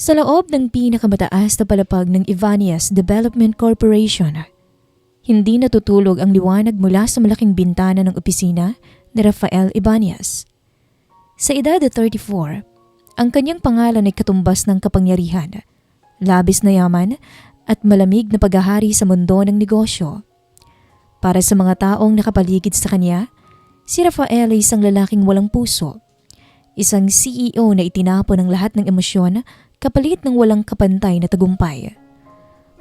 Sa loob ng pinakamataas na palapag ng Ibanez Development Corporation, hindi natutulog ang liwanag mula sa malaking bintana ng opisina ni Rafael Ibanez. Sa edad na 34, ang kanyang pangalan ay katumbas ng kapangyarihan, labis na yaman at malamig na paghahari sa mundo ng negosyo. Para sa mga taong nakapaligid sa kanya, si Rafael ay isang lalaking walang puso, isang CEO na itinapon ng lahat ng emosyon kapalit ng walang kapantay na tagumpay.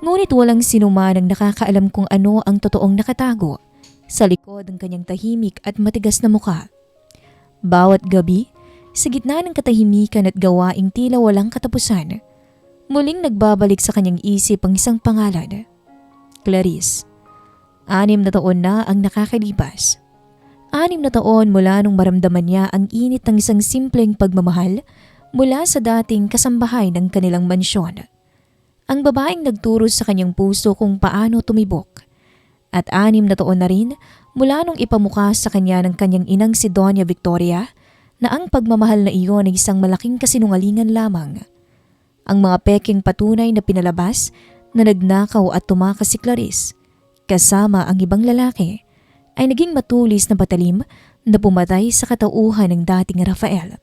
Ngunit walang sinuman ang nakakaalam kung ano ang totoong nakatago sa likod ng kanyang tahimik at matigas na mukha. Bawat gabi, sa gitna ng katahimikan at gawaing tila walang katapusan, muling nagbabalik sa kanyang isip ang isang pangalan, Clarice. 6 na taon na ang nakakalipas. 6 na taon mula nung maramdaman niya ang init ng isang simpleng pagmamahal mula sa dating kasambahay ng kanilang mansyon. Ang babaeng nagturo sa kanyang puso kung paano tumibok. At 6 na taon na rin mula nung ipamukha sa kanya ng kanyang inang si Doña Victoria na ang pagmamahal na iyon ay isang malaking kasinungalingan lamang. Ang mga peking patunay na pinalabas na nagnakaw at tumakas si Clarice kasama ang ibang lalaki ay naging matulis na patalim na pumatay sa katauhan ng dating Rafael.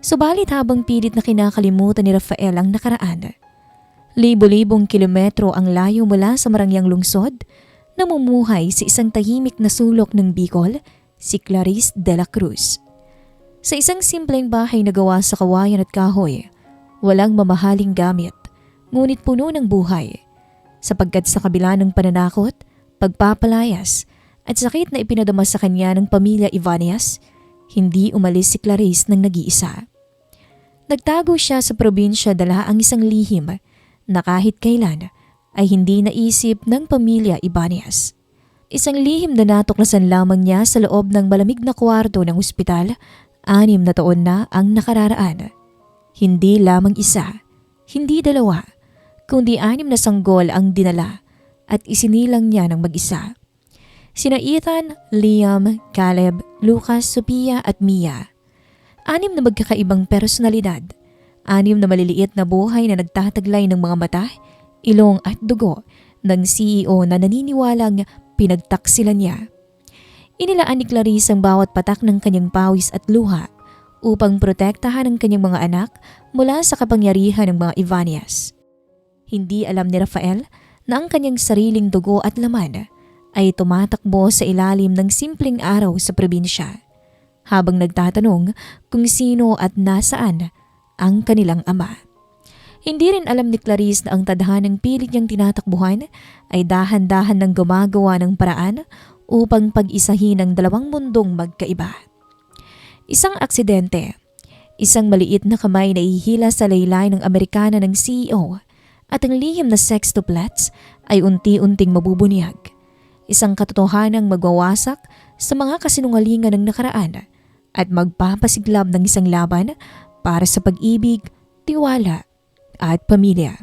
Subalit habang pilit na kinakalimutan ni Rafael ang nakaraan, libo-libong kilometro ang layo mula sa marangyang lungsod, namumuhay sa isang tahimik na sulok ng Bicol, si Clarice de la Cruz. Sa isang simpleng bahay na gawa sa kawayan at kahoy, walang mamahaling gamit, ngunit puno ng buhay. Sapagkat sa kabila ng pananakot, pagpapalayas at sakit na ipinadama sa kanya ng pamilya Ibanez, hindi umalis si Clarice ng nag-iisa. Nagtago siya sa probinsya dala ang isang lihim na kahit kailan ay hindi naisip ng pamilya Ibanez. Isang lihim na natuklasan lamang niya sa loob ng malamig na kwarto ng ospital, 6 na taon na ang nakararaan. Hindi lamang isa, hindi 2, kundi 6 na sanggol ang dinala at isinilang niya ng mag-isa. Sina Ethan, Liam, Caleb, Lucas, Sophia at Mia. 6 na magkakaibang personalidad. 6 na maliliit na buhay na nagtataglay ng mga mata, ilong at dugo ng CEO na naniniwalang pinagtaksilan niya. Inilaan ni Clarice ang bawat patak ng kanyang pawis at luha upang protektahan ang kanyang mga anak mula sa kapangyarihan ng mga Ibanez. Hindi alam ni Rafael na ang kanyang sariling dugo at laman ay tumatakbo sa ilalim ng simpleng araw sa probinsya, habang nagtatanong kung sino at nasaan ang kanilang ama. Hindi rin alam ni Clarice na ang tadhanang pilit niyang tinatakbuhan ay dahan-dahan ng gumagawa ng paraan upang pag-isahin ang dalawang mundong magkaiba. Isang aksidente, isang maliit na kamay na ihila sa laylay ng Amerikana ng CEO at ang lihim na sextuplets ay unti-unting mabubunyag. Isang katotohanang magwawasak sa mga kasinungalingan ng nakaraan at magpapasiglab ng isang laban para sa pag-ibig, tiwala at pamilya.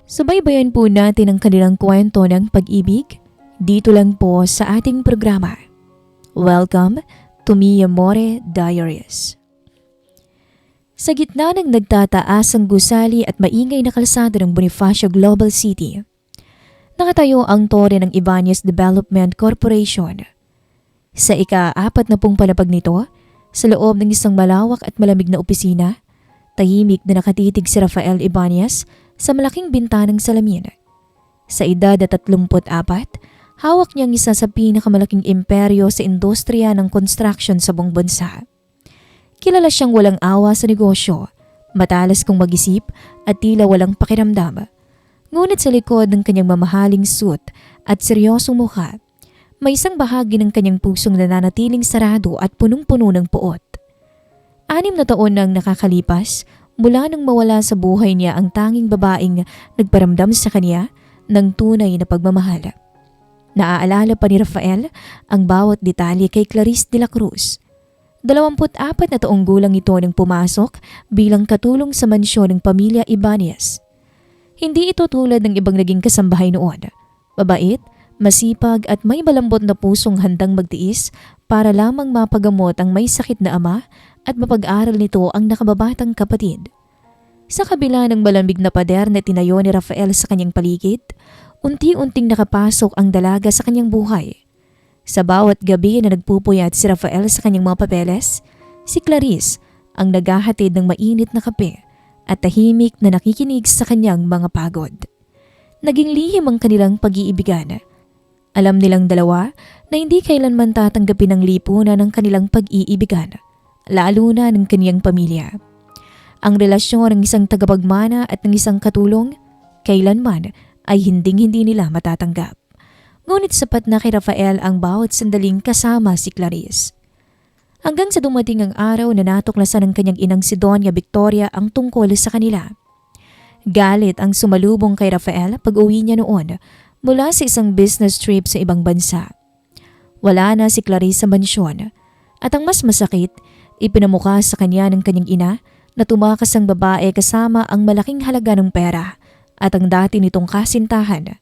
Subaybayan po natin ang kanilang kwento ng pag-ibig dito lang po sa ating programa. Welcome to Mia More Diaries. Sa gitna ng nagtataas ang gusali at maingay na kalsada ng Bonifacio Global City, nakatayo ang tore ng Ibanez Development Corporation. Sa ika-40 palapag nito, sa loob ng isang malawak at malamig na opisina, tahimik na nakatitig si Rafael Ibanez sa malaking bintanang salamin. Sa edad na 34, hawak niyang isa sa pinakamalaking imperyo sa industriya ng construction sa buong bansa. Kilala siyang walang awa sa negosyo, matalas kung mag-isip at tila walang pakiramdam. Ngunit sa likod ng kanyang mamahaling suit at seryosong mukha, may isang bahagi ng kanyang pusong nananatiling sarado at punong-puno ng puot. 6 na taon nang nakakalipas mula nang mawala sa buhay niya ang tanging babaeng nagparamdam sa kanya ng tunay na pagmamahal. Naaalala pa ni Rafael ang bawat detalye kay Clarice de la Cruz. 24 na taong gulang ito nang pumasok bilang katulong sa mansyon ng pamilya Ibanez. Hindi ito tulad ng ibang naging kasambahay noon. Mabait, masipag at may malambot na pusong handang magtiis para lamang mapagamot ang may sakit na ama at mapag-aral nito ang nakababatang kapatid. Sa kabila ng malamig na pader na tinayo ni Rafael sa kanyang paligid, unti-unting nakapasok ang dalaga sa kanyang buhay. Sa bawat gabi na nagpupuyat si Rafael sa kanyang mga papeles, si Clarice ang naghahatid ng mainit na kape at tahimik na nakikinig sa kanyang mga pagod. Naging lihim ang kanilang pag-iibigan. Alam nilang dalawa na hindi kailanman tatanggapin ang lipunan ng kanilang pag-iibigan, lalo na ng kaniyang pamilya. Ang relasyon ng isang tagapagmana at ng isang katulong, kailanman ay hinding-hindi nila matatanggap. Ngunit sapat na kay Rafael ang bawat sandaling kasama si Clarice. Hanggang sa dumating ang araw na natuklasan ng kanyang inang si Doña Victoria ang tungkol sa kanila. Galit ang sumalubong kay Rafael pag-uwi niya noon mula sa isang business trip sa ibang bansa. Wala na si Clarice sa mansyon at ang mas masakit, ipinamukha sa kanya ng kanyang ina na tumakas ang babae kasama ang malaking halaga ng pera at ang dati nitong kasintahan.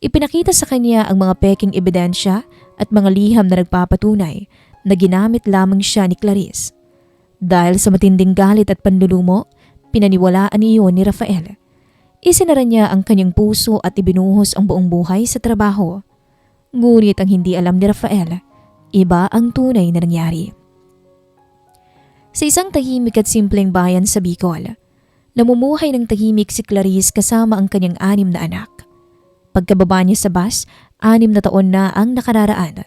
Ipinakita sa kanya ang mga peking ebidensya at mga liham na nagpapatunay na ginamit lamang siya ni Clarice. Dahil sa matinding galit at panlulumo, pinaniwalaan iyon ni Rafael. Isinara niya ang kanyang puso at ibinuhos ang buong buhay sa trabaho. Ngunit ang hindi alam ni Rafael, iba ang tunay na nangyari. Sa isang tahimik at simpleng bayan sa Bicol, namumuhay ng tahimik si Clarice kasama ang kanyang 6 na anak. Pagkababa niya sa bus, 6 na taon na ang nakararaan.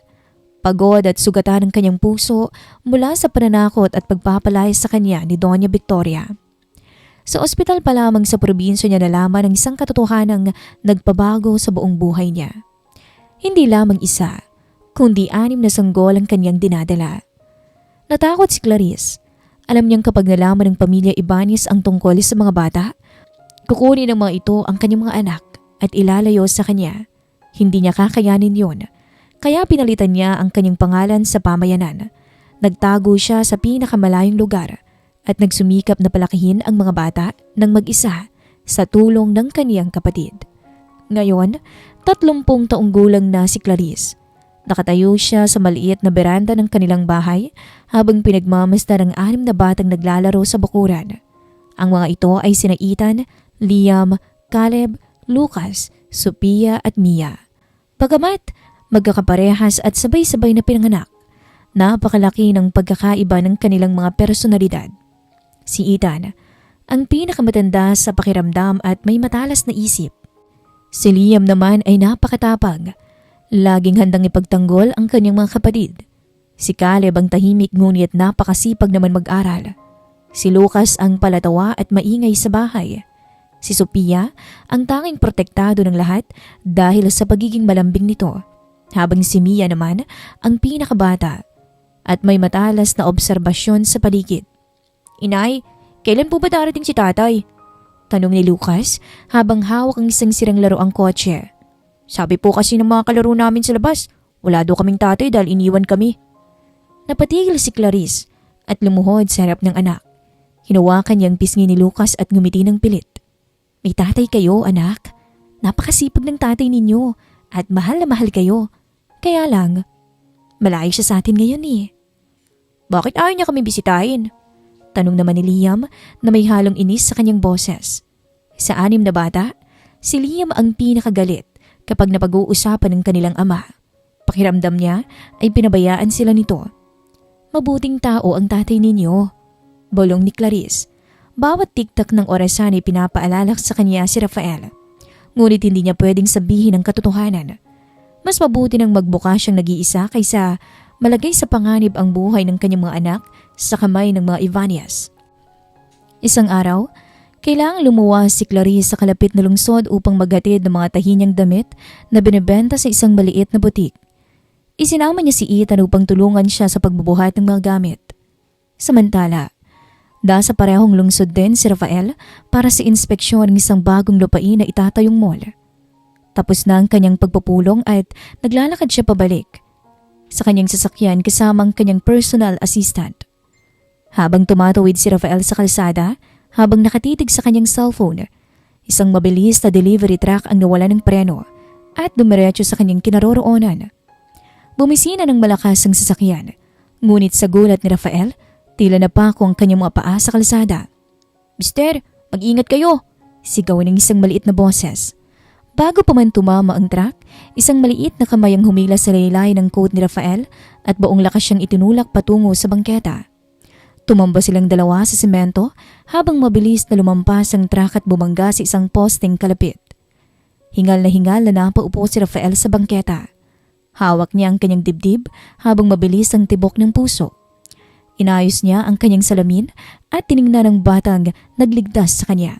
Pagod at sugatan ang kanyang puso mula sa pananakot at pagpapalaya sa kanya ni Doña Victoria. Sa ospital pa lamang sa probinsya niya nalaman ang isang katotohanang nagpabago sa buong buhay niya. Hindi lamang isa, kundi 6 na sanggol ang kanyang dinadala. Natakot si Clarice. Alam niyang kapag nalaman ng pamilya Ibanez ang tungkol sa mga bata, kukunin ng mga ito ang kanyang mga anak at ilalayo sa kanya. Hindi niya kakayanin yon. Kaya pinalitan niya ang kanyang pangalan sa pamayanan. Nagtago siya sa pinakamalayong lugar at nagsumikap na palakihin ang mga bata ng mag-isa sa tulong ng kaniyang kapatid. Ngayon, 30 taong gulang na si Clarice. Nakatayo siya sa maliit na beranda ng kanilang bahay habang pinagmamasdan ang 6 na batang naglalaro sa bakuran. Ang mga ito ay sina Ethan, Liam, Caleb, Lucas, Sophia at Mia. Bagamat magkakaparehas at sabay-sabay na pinanganak, napakalaki ng pagkakaiba ng kanilang mga personalidad. Si Ethan, ang pinakamatanda sa pakiramdam at may matalas na isip. Si Liam naman ay napakatapang. Laging handang ipagtanggol ang kanyang mga kapatid. Si Caleb ang tahimik ngunit napakasipag naman mag-aral. Si Lucas ang palatawa at maingay sa bahay. Si Sophia ang tanging protektado ng lahat dahil sa pagiging malambing nito. Habang si Mia naman ang pinakabata at may matalas na obserbasyon sa paligid. Inay, kailan po ba darating si tatay? Tanong ni Lucas habang hawak ang isang sirang laruang kotse. Sabi po kasi ng mga kalaro namin sa labas, wala daw kaming tatay dahil iniwan kami. Napatigil si Clarice at lumuhod sa harap ng anak. Hinawakan niyang pisngi ni Lucas at ngumiti ng pilit. May tatay kayo, anak. Napakasipag ng tatay ninyo at mahal na mahal kayo. Kaya lang, malayo siya sa atin ngayon eh. Bakit ayaw niya kami bisitahin? Tanong naman ni Liam na may halong inis sa kanyang boses. Sa 6 na bata, si Liam ang pinakagalit kapag napag-uusapan ng kanilang ama. Pakiramdam niya ay pinabayaan sila nito. Mabuting tao ang tatay ninyo, bulong ni Clarice. Bawat tiktak ng orasan ay pinapaalala sa kanya si Rafael. Ngunit hindi niya pwedeng sabihin ang katotohanan. Mas mabuti nang magbuka siyang nag-iisa kaysa malagay sa panganib ang buhay ng kanyang mga anak sa kamay ng mga Ibanez. Isang araw, kailangang lumuwas si Clarice sa kalapit na lungsod upang maghatid ng mga tahinyang damit na binibenta sa isang maliit na butik. Isinama niya si Ethan upang tulungan siya sa pagbubuhat ng mga gamit. Samantala, sa parehong lungsod din si Rafael para sa inspeksyon ng isang bagong lupain na itatayong mall. Tapos na ang kanyang pagpupulong at naglalakad siya pabalik sa kanyang sasakyan kasama ang kanyang personal assistant. Habang tumatawid si Rafael sa kalsada, habang nakatitig sa kanyang cellphone, isang mabilis na delivery truck ang nawala ng preno at dumiretso sa kanyang kinaroroonan. Bumisina ng malakas ang sasakyan, ngunit sa gulat ni Rafael, tila napako ang kanyang mga paa sa kalsada. Mister, Mag-ingat kayo! Sigaw ng isang maliit na boses. Bago pa man tumama ang truck, isang maliit na kamay ang humila sa laylay ng coat ni Rafael at buong lakas siyang itinulak patungo sa bangketa. Tumamba silang dalawa sa semento habang mabilis na lumampas ang truck at bumangga sa isang posting kalapit. Hingal na napaupo si Rafael sa bangketa. Hawak niya ang kanyang dibdib habang mabilis ang tibok ng puso. Inayos niya ang kanyang salamin at tiningnan ang batang nagligtas sa kanya.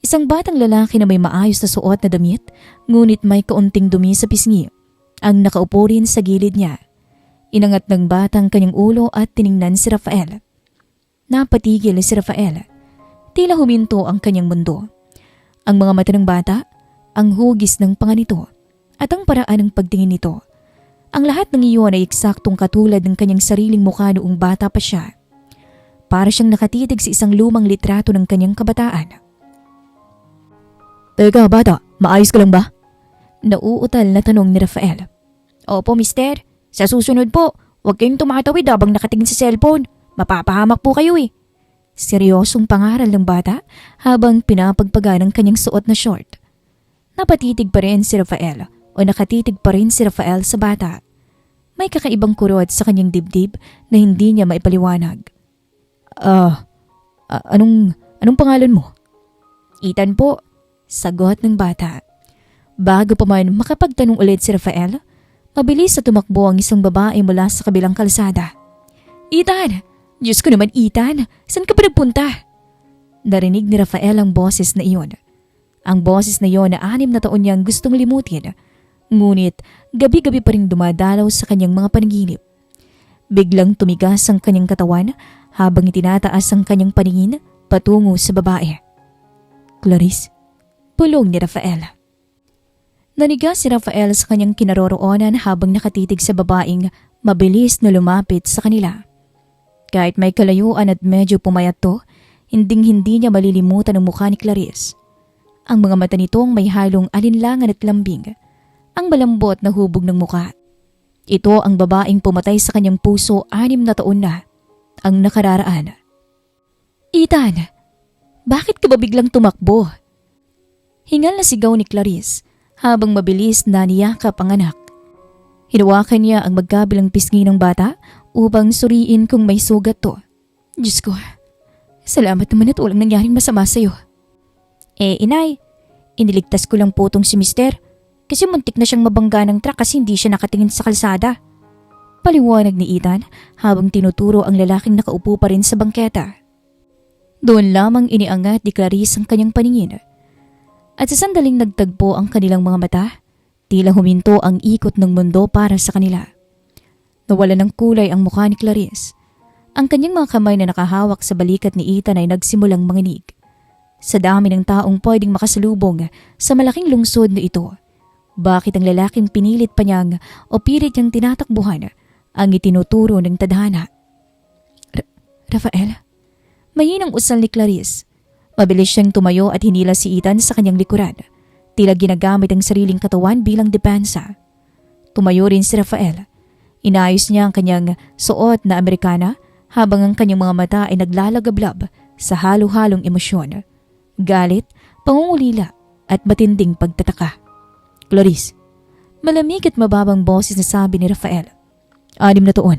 Isang batang lalaki na may maayos na suot na damit, ngunit may kaunting dumi sa pisngi, ang nakaupo rin sa gilid niya. Inangat ng batang kanyang ulo at tiningnan si Rafael. Napatigil si Rafael. Tila huminto ang kanyang mundo. Ang mga mata ng bata, ang hugis ng panga nito, at ang paraan ng pagtingin nito. Ang lahat ng iyon ay eksaktong katulad ng kanyang sariling mukha noong bata pa siya. Para siyang nakatitig sa isang lumang litrato ng kanyang kabataan. Teka bata, maayos ka lang ba? Nauutal na tanong ni Rafael. Opo mister, sa susunod po, huwag kayong tumatawid habang nakatingin sa cellphone. Mapapahamak po kayo eh. Seryosong pangaral ng bata habang pinapagpaga ng kanyang suot na short. Napatitig pa rin si Rafael o nakatitig pa rin si Rafael sa bata. May kakaibang kurot sa kanyang dibdib na hindi niya maipaliwanag. Anong pangalan mo? Ethan po, sagot ng bata. Bago pa man makapagtanong ulit si Rafael, mabilis na tumakbo ang isang babae mula sa kabilang kalsada. Ethan! Diyos ko naman Ethan! Saan ka pa nagpunta? Narinig ni Rafael ang boses na iyon. Ang boses na iyon na 6 na taon niyang gustong limutin. Ngunit gabi-gabi pa rin dumadalaw sa kanyang mga panaginip. Biglang tumigas ang kanyang katawan habang itinataas ang kanyang paningin patungo sa babae. Clarice, bulong ni Rafael. Naniga si Rafael sa kanyang kinaroroonan habang nakatitig sa babaeng mabilis na lumapit sa kanila. Kahit may kalayuan at medyo pumayat to, hinding-hindi niya malilimutan ang mukha ni Clarice. Ang mga mata nitong may halong alinlangan at lambing. Ang malambot na hubog ng mukha. Ito ang babaeng pumatay sa kanyang puso 6 na taon na ang nakararaan. Ethan, bakit ka ba biglang tumakbo? Hingal na sigaw ni Clarice habang mabilis na niyakap ang anak. Hinawakan niya ang magkabilang pisngi ng bata upang suriin kung may sugat to. Diyos ko, salamat naman at walang nangyaring masama sa'yo. Inay, iniligtas ko lang po tong si mister kasi muntik na siyang mabangga ng truck kasi hindi siya nakatingin sa kalsada. Paliwanag ni Ethan habang tinuturo ang lalaking nakaupo pa rin sa bangketa. Doon lamang iniangat ni Clarice ang kanyang paningin. At sa sandaling nagtagpo ang kanilang mga mata, tila huminto ang ikot ng mundo para sa kanila. Nawala ng kulay ang mukha ni Clarice. Ang kanyang mga kamay na nakahawak sa balikat ni Ethan ay nagsimulang manginig. Sa dami ng taong pwedeng makasalubong sa malaking lungsod na ito, bakit ang lalaking pinilit pa niyang o pilit niyang tinatakbuhan ang itinuturo ng tadhana? Rafael? Mahinang usal ni Clarice. Mabilis siyang tumayo at hinila si Ethan sa kanyang likuran. Tila ginagamit ang sariling katawan bilang depensa. Tumayo rin si Rafael. Inayos niya ang kanyang suot na Amerikana habang ang kanyang mga mata ay naglalagablab sa halo-halong emosyon. Galit, pangungulila at matinding pagtataka. Clarice, malamig at mababang boses na sabi ni Rafael. 6 na taon.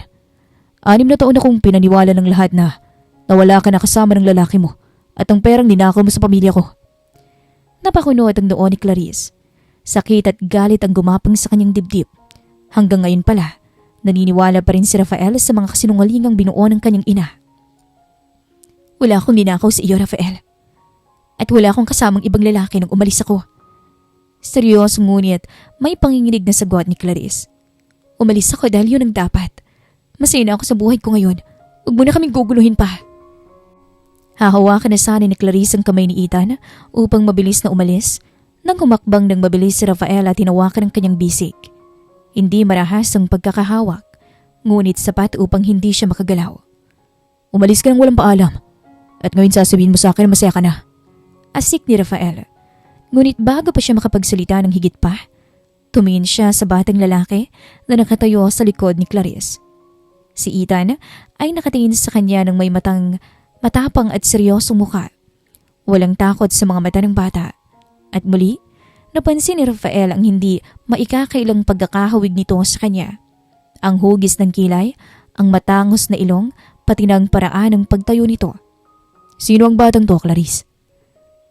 6 na taon akong pinaniwala ng lahat na nawala ka na kasama ng lalaki mo at ang perang ninakaw mo sa pamilya ko. Napakunot ang noon ni Clarice. Sakit at galit ang gumapang sa kanyang dibdib. Hanggang ngayon pala, naniniwala pa rin si Rafael sa mga kasinungalingang binuo ng kanyang ina. Wala akong ninakaw sa iyo, Rafael. At wala akong kasamang ibang lalaki nung umalis ako. Seryoso ngunit may panginginig na sagot ni Clarice. Umalis ako dahil yun ang dapat. Masaya na ako sa buhay ko ngayon. Huwag mo na kaming guguluhin pa. Hahawakan na sana ni Clarice ang kamay ni Ethan upang mabilis na umalis nang humakbang ng mabilis si Rafael at hinawakan ang kanyang bisig. Hindi marahas ang pagkakahawak, ngunit sapat upang hindi siya makagalaw. Umalis ka nang walang paalam at ngayon sasabihin mo sa akin na masaya ka na. Asik ni Rafael. Ngunit bago pa siya makapagsalita ng higit pa, tumingin siya sa batang lalaki na nakatayo sa likod ni Clarice. Si Ethan ay nakatingin sa kanya ng may matapang at seryosong mukha. Walang takot sa mga mata ng bata. At muli, napansin ni Rafael ang hindi maikakailang pagkakahawig nito sa kanya. Ang hugis ng kilay, ang matangos na ilong, pati ng paraan ng pagtayo nito. "Sino ang batang to, Clarice?"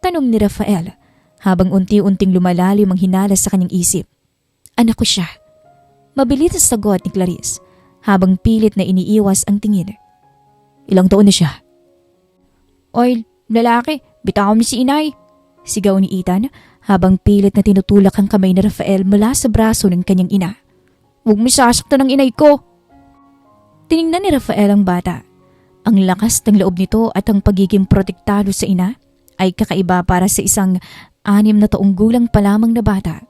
Tanong ni Rafael habang unti-unting lumalalim ang hinala sa kanyang isip. "Anak ko siya." Mabilis na sagot ni Clarice habang pilit na iniiwas ang tingin. "Ilang taon na siya?" "Oy, lalaki, bitawan mo si inay," sigaw ni Ethan habang pilit na tinutulak ang kamay ni Rafael mula sa braso ng kanyang ina. "Huwag mo sasaktan ng inay ko." Tiningnan ni Rafael ang bata. Ang lakas ng loob nito at ang pagiging protektado sa ina ay kakaiba para sa isang 6 na taong gulang pa lamang na bata.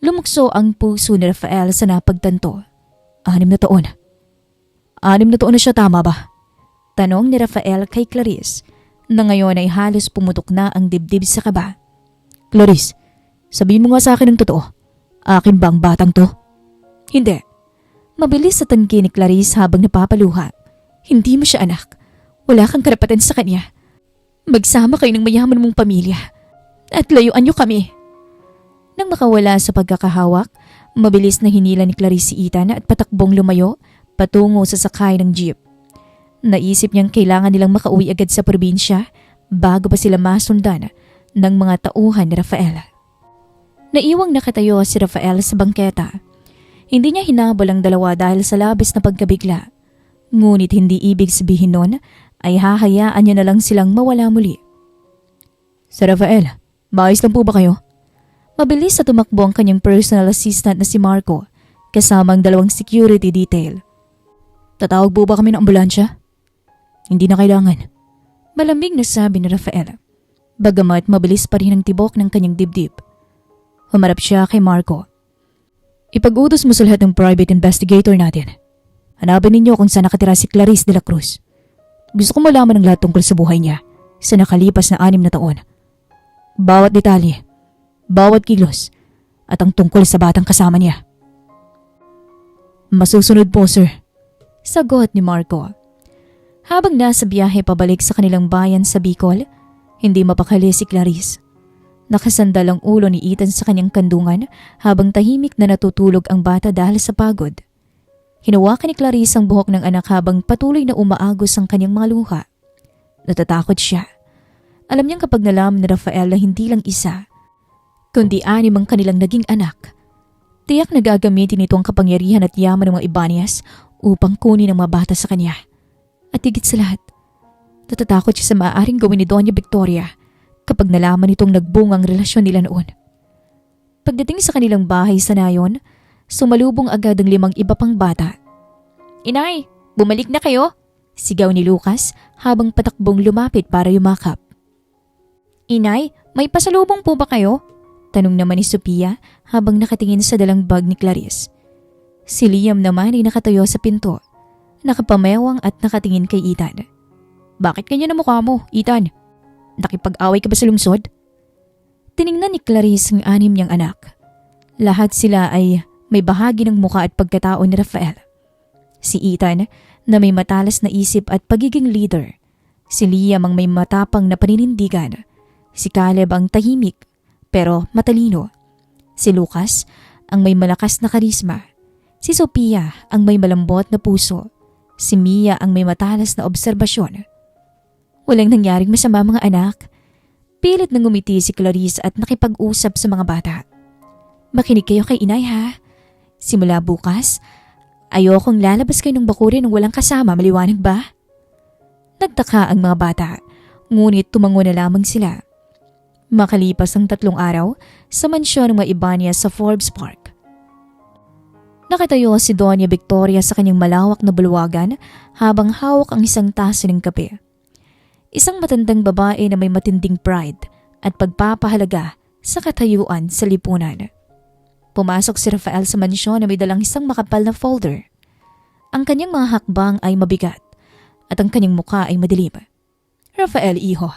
Lumukso ang puso ni Rafael sa napagtanto. 6 na taon. 6 na taon na siya, tama ba? Tanong ni Rafael kay Clarice na ngayon ay halos pumutok na ang dibdib sa kaba. "Clarice, sabihin mo nga sa akin ang totoo. Akin ba ang batang to?" "Hindi." Mabilis sa tanggi ni Clarice habang napapaluha. "Hindi mo siya anak. Wala kang karapatan sa kanya. Magsama kayo ng mayaman mong pamilya at layuan niyo kami." Nang makawala sa pagkakahawak, mabilis na hinila ni Clarice si Ethan at patakbong lumayo patungo sa sakay ng jeep. Naisip niyang kailangan nilang makauwi agad sa probinsya bago pa sila masundan ng mga tauhan ni Rafael. Naiwang nakatayo si Rafael sa bangketa. Hindi niya hinabol ang dalawa dahil sa labis na pagkabigla. Ngunit hindi ibig sabihin nun ay hahayaan niya na lang silang mawala muli. "Sir Rafael, maayos lang po ba kayo?" Mabilis na tumakbo ang kanyang personal assistant na si Marco kasama ang 2 security detail. "Tatawag po ba kami ng ambulansya?" "Hindi na kailangan." Malamig na sabi ni Rafael. Bagamat mabilis pa rin ang tibok ng kanyang dibdib. Humarap siya kay Marco. "Ipag-utos mo sa lahat ng private investigator natin. Hanapin ninyo kung saan nakatira si Clarice de la Cruz. Gusto ko malaman ang lahat tungkol sa buhay niya sa nakalipas na 6 na taon. Bawat detalye, bawat kilos, at ang tungkol sa batang kasama niya." "Masusunod po, sir," sagot ni Marco. Habang nasa biyahe pabalik sa kanilang bayan sa Bicol, hindi mapakali si Clarice. Nakasandal ang ulo ni Ethan sa kanyang kandungan habang tahimik na natutulog ang bata dahil sa pagod. Hinawakan ni Clarice ang buhok ng anak habang patuloy na umaagos ang kanyang mga luha. Natatakot siya. Alam niyang kapag nalaman ni Rafael na hindi lang isa, kundi 6 ang kanilang naging anak, tiyak na gagamitin nito ang kapangyarihan at yaman ng mga Ibanez upang kunin ang mga bata sa kanya. At higit sa lahat, natatakot siya sa maaaring gawin ni Doña Victoria kapag nalaman nitong nagbunga ang relasyon nila noon. Pagdating sa kanilang bahay sa nayon, sumalubong agad ang 5 iba pang bata. "Inay, bumalik na kayo!" sigaw ni Lucas habang patakbong lumapit para yumakap. "Inay, may pasalubong po ba kayo?" tanong naman ni Sophia habang nakatingin sa dalang bag ni Clarice. Si Liam naman ay nakatayo sa pinto, nakapamewang at nakatingin kay Ethan. "Bakit kanya na mukha mo, Ethan? Nakipag-away ka ba sa lungsod?" Tiningnan ni Clarice ang 6 niyang anak. Lahat sila ay may bahagi ng mukha at pagkatao ni Rafael. Si Ethan na may matalas na isip at pagiging leader. Si Liam ang may matapang na paninindigan. Si Caleb ang tahimik pero matalino. Si Lucas ang may malakas na karisma. Si Sophia ang may malambot na puso. Si Mia ang may matalas na obserbasyon. Walang nangyaring masama mga anak. Pilit na ngumiti si Clarice at nakipag-usap sa mga bata. "Makinig kayo kay inay ha. Simula bukas, ayokong lalabas kayo ng bakuran ng walang kasama, maliwanag ba?" Nagtaka ang mga bata, ngunit tumango na lamang sila. Makalipas ang 3 araw sa mansyon ng mga Ibanez sa Forbes Park. Nakatayo si Doña Victoria sa kanyang malawak na bulwagan habang hawak ang isang taso ng kape. Isang matandang babae na may matinding pride at pagpapahalaga sa katayuan sa lipunan. Pumasok si Rafael sa mansyon na may dalang isang makapal na folder. Ang kanyang mga hakbang ay mabigat at ang kanyang mukha ay madilim. "Rafael, iho,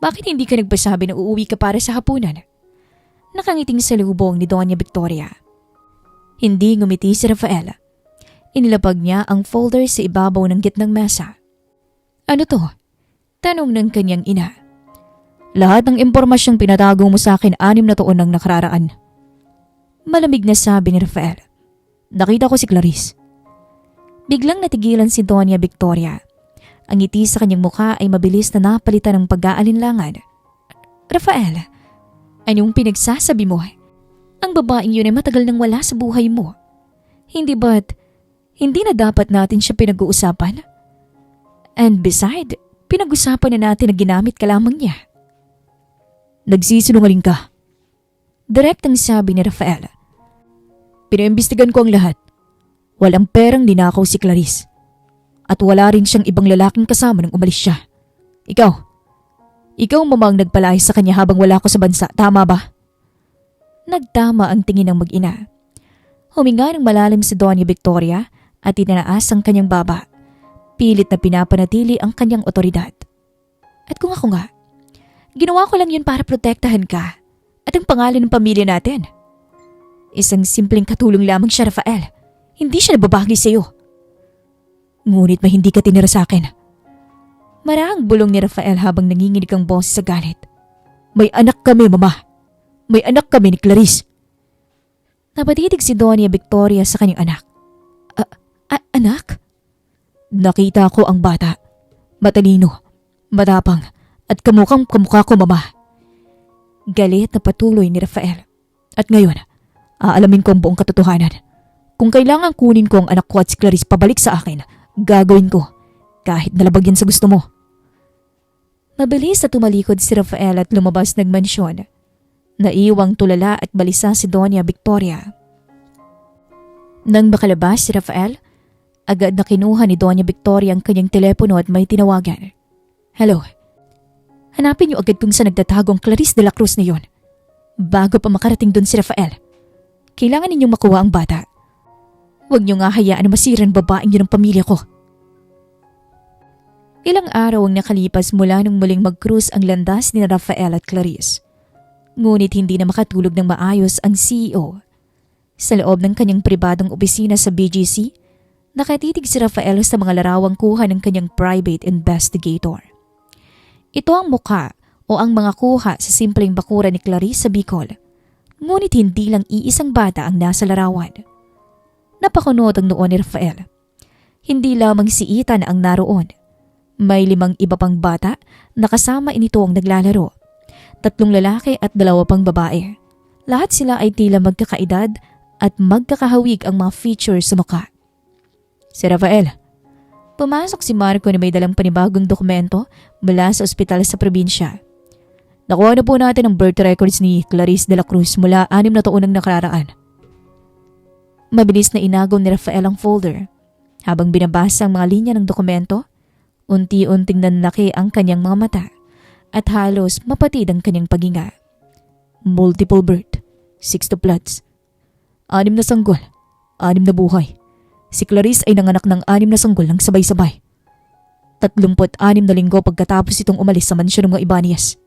bakit hindi ka nagpasabi na uuwi ka para sa hapunan?" Nakangiting salubong ni Doña Victoria. Hindi ngumiti si Rafael. Inilapag niya ang folder sa ibabaw ng gitnang mesa. "Ano to?" tanong ng kanyang ina. Lahat ng impormasyong pinatago mo sa akin 6 na taon nang nakararaan. Malamig na sabi ni Rafael. Nakita ko si Clarice. Biglang natigilan si Doña Victoria. Ang ngiti sa kanyang mukha ay mabilis na napalitan ng pag-aalinlangan. Rafael, anong pinagsasabi mo? Ang babaeng yun ay matagal nang wala sa buhay mo. Hindi na dapat natin siya pinag-uusapan? And beside, pinag-usapan na natin na ginamit ka lamang niya. Nagsisinungaling ka. Direktang sabi ni Rafael. Pinaimbestigan ko ang lahat. Walang perang ninakaw si Clarice. At wala rin siyang ibang lalaking kasama nang umalis siya. Ikaw mamang nagpalayas sa kanya habang wala ko sa bansa, tama ba? Nagtama ang tingin ng mag-ina. Huminga ng malalim si Doña Victoria at itinaas ang kanyang baba. Pilit na pinapanatili ang kanyang otoridad. At kung ako nga, ginawa ko lang yun para protektahan ka at ang pangalan ng pamilya natin. Isang simpleng katulong lamang siya, Rafael. Hindi siya nababagay sa iyo. Ngunit may hindi ka tinira sa akin. Marahang bulong ni Rafael habang nanginginig ang boses sa galit. May anak kami, Mama. May anak kami ni Clarice. Napatitig si Doña Victoria sa kanyang anak. Anak? Nakita ko ang bata. Matalino, matapang, at kamukhang kamukha ko, Mama. Galit na patuloy ni Rafael. At ngayon, aalamin ko ang buong katotohanan. Kung kailangan kunin ko ang anak ko at si Clarice pabalik sa akin, gagawin ko. Kahit nalabag yan sa gusto mo. Mabilis na tumalikod si Rafael at lumabas ng mansyon. Naiwang tulala at balisa si Doña Victoria. Nang makalabas si Rafael, agad na kinuha ni Doña Victoria ang kanyang telepono at may tinawagan. Hello. Hanapin niyo agad kung saan nagtatago ang Clarice de la Cruz na yun. Bago pa makarating doon si Rafael. Kailangan ninyong makuha ang bata. Huwag niyo nga hayaan na masira ang babaeng yun ang pamilya ko. Ilang araw ang nakalipas mula nung muling mag-cruise ang landas ni Rafael at Clarice. Ngunit hindi na makatulog ng maayos ang CEO. Sa loob ng kanyang pribadong opisina sa BGC, nakatitig si Rafael sa mga larawang kuha ng kanyang private investigator. Ito ang mukha o ang mga kuha sa simpleng bakura ni Clarice sa Bicol. Ngunit hindi lang iisang bata ang nasa larawan. Napakunot ang noon ni Rafael. Hindi lamang si Ethan ang naroon. May 5 iba pang bata na kasama inito ang naglalaro. 3 lalaki at 2 pang babae. Lahat sila ay tila magkakaedad at magkakahawig ang mga features sa mukha. Si Rafael. Pumasok si Marco na may dalang panibagong dokumento mula sa ospital sa probinsya. Nakuha na po natin ang birth records ni Clarice de la Cruz mula 6 na taon nang nakararaan. Mabilis na inagaw ni Rafael ang folder. Habang binabasa ang mga linya ng dokumento, unti-unting nanlaki ang kanyang mga mata at halos mapatid ang kanyang paghinga. Multiple birth, 6 tuplats, 6 na sanggol, 6 na buhay. Si Clarice ay nanganak ng 6 na sanggol ng sabay-sabay. 36 na linggo pagkatapos itong umalis sa mansyon ng mga Ibanez.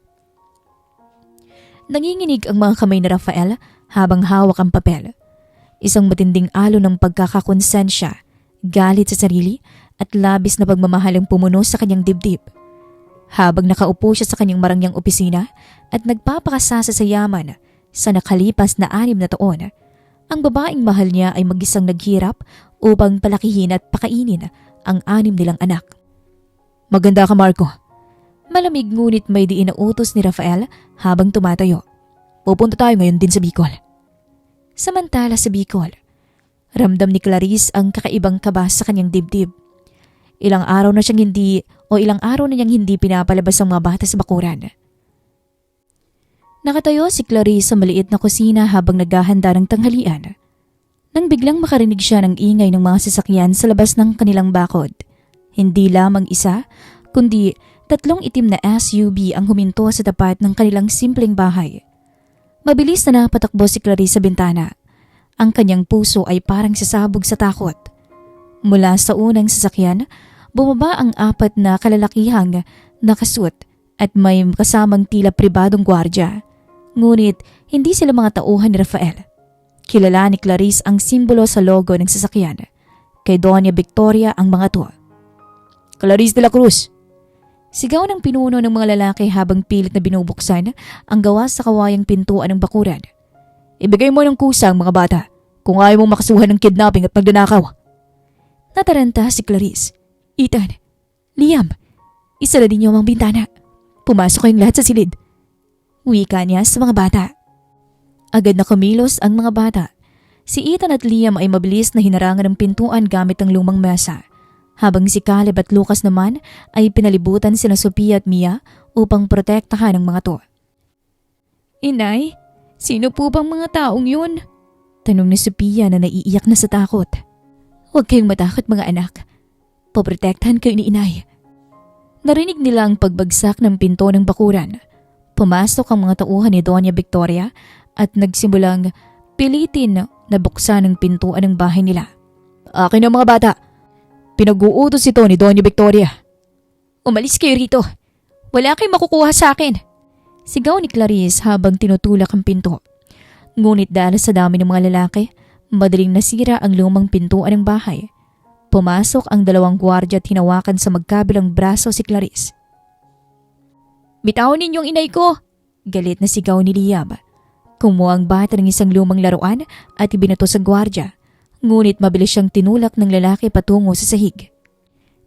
Nanginginig ang mga kamay ni Rafael habang hawak ang papel. Isang matinding alon ng pagkakakonsensya, galit sa sarili at labis na pagmamahal ang pumuno sa kanyang dibdib. Habang nakaupo siya sa kanyang marangyang opisina at nagpapakasasa sa yaman sa nakalipas na 6 na taon, ang babaeng mahal niya ay mag-isang naghirap upang palakihin at pakainin ang 6 nilang anak. Maganda ka, Marco. Malamig ngunit may diinautos ni Rafael habang tumatayo. Pupunta tayo ngayon din sa Bicol. Samantala sa Bicol, ramdam ni Clarice ang kakaibang kaba sa kanyang dibdib. Ilang araw na niyang hindi pinapalabas ang mga bata sa bakuran. Nakatayo si Clarice sa maliit na kusina habang naghahanda ng tanghalian. Nang biglang makarinig siya ng ingay ng mga sasakyan sa labas ng kanilang bakod. Hindi lamang isa, kundi 3 itim na SUV ang huminto sa tapat ng kanilang simpleng bahay. Mabilis na napatakbo si Clarice sa bintana. Ang kanyang puso ay parang sasabog sa takot. Mula sa unang sasakyan, bumaba ang 4 na kalalakihang nakasuot at may kasamang tila pribadong gwardya. Ngunit hindi sila mga tauhan ni Rafael. Kilala ni Clarice ang simbolo sa logo ng sasakyan. Kay Doña Victoria ang mga to. Clarice de la Cruz. Sigaw ng pinuno ng mga lalaki habang pilit na binubuksan ang gawa sa kawayang pintuan ng bakuran. Ibigay mo ng kusang mga bata kung ayaw mong makasuhan ng kidnapping at pagdanakaw. Nataranta si Clarice. Ethan, Liam, isara din niyo ang bintana. Pumasok kayong lahat sa silid. Wika niya sa mga bata. Agad na kumilos ang mga bata. Si Ethan at Liam ay mabilis na hinarangan ng pintuan gamit ang lumang mesa, habang si Caleb at Lucas naman ay pinalibutan sina Sophia at Mia upang protektahan ang mga to. Inay, sino po bang mga taong yun? Tanong ni Sophia na naiiyak na sa takot. Huwag kayong matakot mga anak. Poprotektahan kayo ni inay. Narinig nila ang pagbagsak ng pinto ng bakuran. Pumasok ang mga tauhan ni Doña Victoria at nagsimulang pilitin na buksan ang pintuan ng bahay nila. Akin ang mga bata. Pinag-uutos ito ni Doña Victoria. Umalis kayo rito. Wala kayong makukuha sa akin. Sigaw ni Clarice habang tinutulak ang pinto. Ngunit dahil sa dami ng mga lalaki, madaling nasira ang lumang pintuan ng bahay. Pumasok ang dalawang gwardiya at hinawakan sa magkabilang braso si Clarice. Bitawan ninyong inay ko! Galit na sigaw ni Liam. Kumuha ang bata ng isang lumang laruan at ibinato sa gwardya, ngunit mabilis siyang tinulak ng lalaki patungo sa sahig.